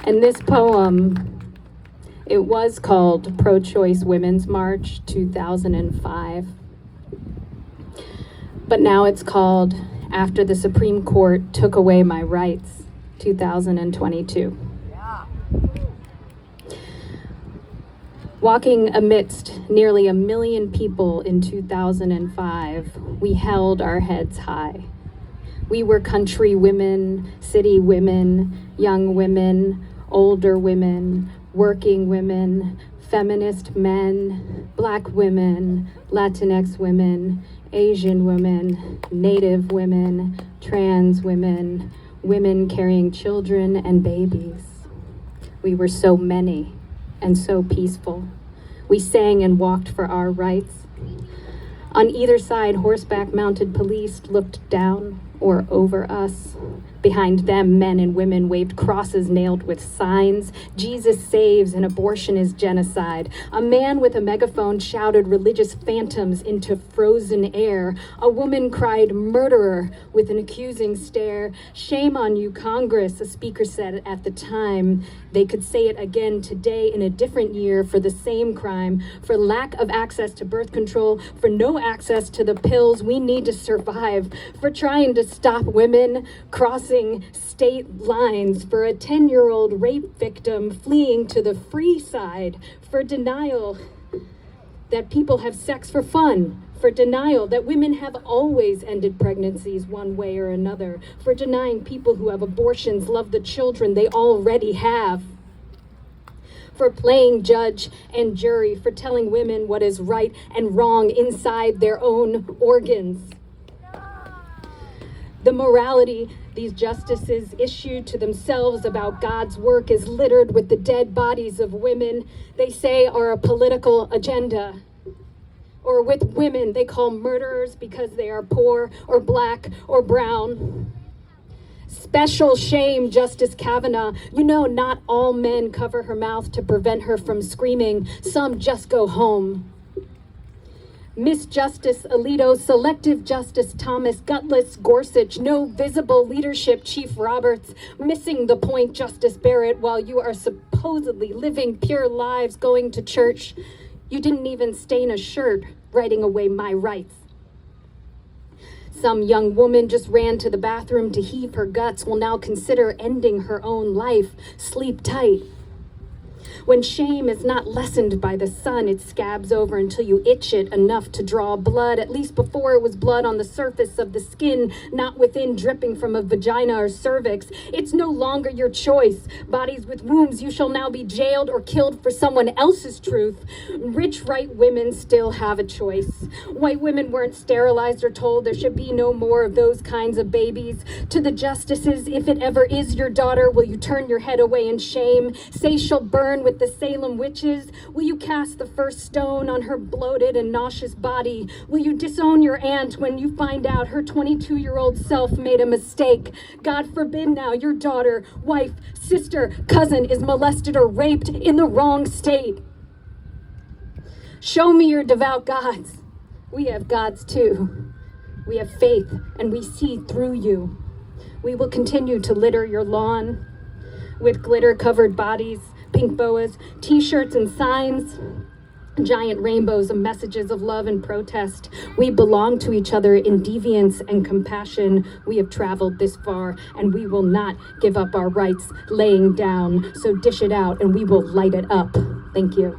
And this poem, it was called Pro-Choice Women's March 2005. But now it's called After the Supreme Court Took Away My Rights 2022. Walking amidst nearly 1 million people in 2005, we held our heads high. We were country women, city women, young women, older women, working women, feminist men, Black women, Latinx women, Asian women, Native women, trans women, women carrying children and babies. We were so many and so peaceful. We sang and walked for our rights. On either side, horseback mounted police looked down or over us. Behind them, men and women waved crosses nailed with signs. Jesus saves and abortion is genocide. A man with a megaphone shouted religious phantoms into frozen air. A woman cried murderer with an accusing stare. Shame on you, Congress, a speaker said at the time. They could say it again today in a different year for the same crime. For lack of access to birth control, for no access to the pills we need to survive, for trying to stop women crossing state lines, for a 10-year-old rape victim fleeing to the free side, for denial that people have sex for fun, for denial that women have always ended pregnancies one way or another, for denying people who have abortions love the children they already have, for playing judge and jury, for telling women what is right and wrong inside their own organs. The morality these justices issue to themselves about God's work is littered with the dead bodies of women they say are a political agenda. Or with women they call murderers because they are poor or Black or brown. Special shame, Justice Kavanaugh. You know not all men cover her mouth to prevent her from screaming. Some just go home. Miss Justice Alito, Selective Justice Thomas, Gutless Gorsuch, no visible leadership, Chief Roberts, missing the point, Justice Barrett, while you are supposedly living pure lives, going to church. You didn't even stain a shirt, writing away my rights. Some young woman just ran to the bathroom to heave her guts, will now consider ending her own life. Sleep tight. When shame is not lessened by the sun, it scabs over until you itch it enough to draw blood, at least before it was blood on the surface of the skin, not within dripping from a vagina or cervix. It's no longer your choice. Bodies with wombs, you shall now be jailed or killed for someone else's truth. Rich white women still have a choice. White women weren't sterilized or told there should be no more of those kinds of babies. To the justices, if it ever is your daughter, will you turn your head away in shame? Say she'll burn with the Salem witches? Will you cast the first stone on her bloated and nauseous body? Will you disown your aunt when you find out her 22-year-old self made a mistake? God forbid now your daughter, wife, sister, cousin is molested or raped in the wrong state. Show me your devout gods. We have gods too. We have faith and we see through you. We will continue to litter your lawn with glitter-covered bodies, pink boas, t-shirts and signs, giant rainbows of messages of love and protest. We belong to each other in deviance and compassion. We have traveled this far and we will not give up our rights laying down. So dish it out and we will light it up. Thank you.